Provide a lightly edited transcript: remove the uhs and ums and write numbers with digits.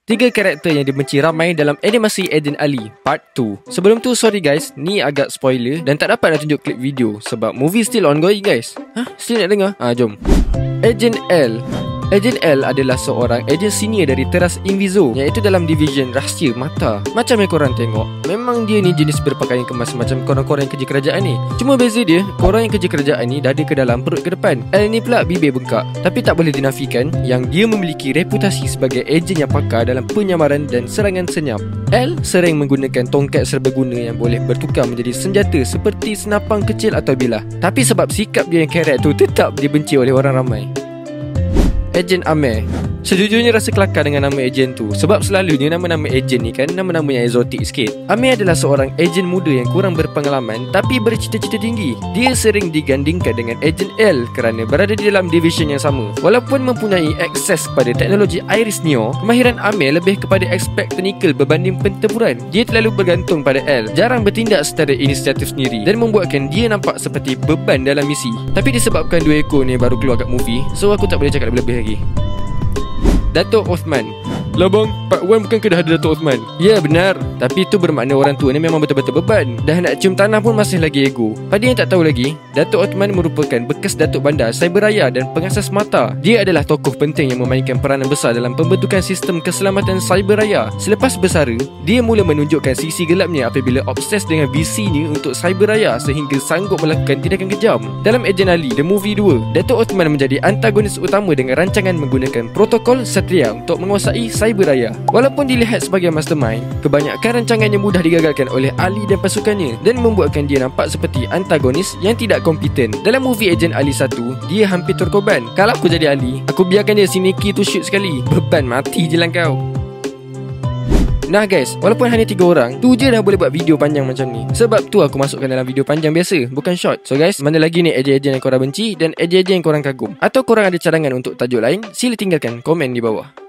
3 karakter yang dibenci ramai dalam animasi Agent Ali Part 2. Sebelum tu, sorry guys, ni agak spoiler dan tak dapat nak tunjuk klip video sebab movie still ongoing guys. Still nak dengar? Jom. Agent L. Agent L adalah seorang ejen senior dari Teras Invizo, iaitu dalam division rahsia mata. Macam yang korang tengok, memang dia ni jenis berpakaian kemas macam korang-korang yang kerja kerajaan ni. Cuma beza dia, korang yang kerja kerajaan ni dada ke dalam, perut ke depan. L ni pula bibir bengkak. Tapi tak boleh dinafikan yang dia memiliki reputasi sebagai ejen yang pakar dalam penyamaran dan serangan senyap. L sering menggunakan tongkat serbaguna yang boleh bertukar menjadi senjata seperti senapang kecil atau bilah. Tapi sebab sikap dia yang kerek tu, tetap dibenci oleh orang ramai. Ejen Amir. Sejujurnya rasa kelakar dengan nama ejen tu sebab selalunya nama-nama ejen ni kan nama-nama yang eksotik sikit. Amir adalah seorang ejen muda yang kurang berpengalaman tapi bercita-cita tinggi. Dia sering digandingkan dengan ejen L kerana berada di dalam division yang sama. Walaupun mempunyai akses kepada teknologi Iris Neo, kemahiran Amir lebih kepada aspek teknikal berbanding pentempuran. Dia terlalu bergantung pada L, jarang bertindak secara inisiatif sendiri dan membuatkan dia nampak seperti beban dalam misi. Tapi disebabkan 2 ekor ni baru keluar kat movie, so aku tak boleh cakap lebih-lebih lagi. Datuk Osman. Lah bang, Part 1 bukan ke dah ada Datuk Osman? Ya benar, tapi itu bermakna orang tua ni memang betul-betul beban. Dah nak cium tanah pun masih lagi ego. Pada yang tak tahu lagi, Datuk Osman merupakan bekas Datuk Bandar Cyberraya dan pengasas mata. Dia adalah tokoh penting yang memainkan peranan besar dalam pembentukan sistem keselamatan Cyberraya. Selepas bersara, dia mula menunjukkan sisi gelapnya apabila obses dengan visinya untuk Cyberraya sehingga sanggup melakukan tindakan kejam. Dalam Agent Ali The Movie 2, Datuk Osman menjadi antagonis utama dengan rancangan menggunakan protokol Satria untuk menguasai Cyberraya. Walaupun dilihat sebagai mastermind, kebanyakan rancangannya mudah digagalkan oleh Ali dan pasukannya dan membuatkan dia nampak seperti antagonis yang tidak kompeten. Dalam movie Agent Ali 1, dia hampir terkorban. Kalau aku jadi Ali, aku biarkan dia si Nikki tu shoot sekali. Beban mati je lah kau. Nah guys, walaupun hanya 3 orang, tu je dah boleh buat video panjang macam ni. Sebab tu aku masukkan dalam video panjang biasa, bukan short. So guys, mana lagi ni ejen-ejen yang korang benci dan ejen-ejen yang korang kagum? Atau korang ada cadangan untuk tajuk lain? Sila tinggalkan komen di bawah.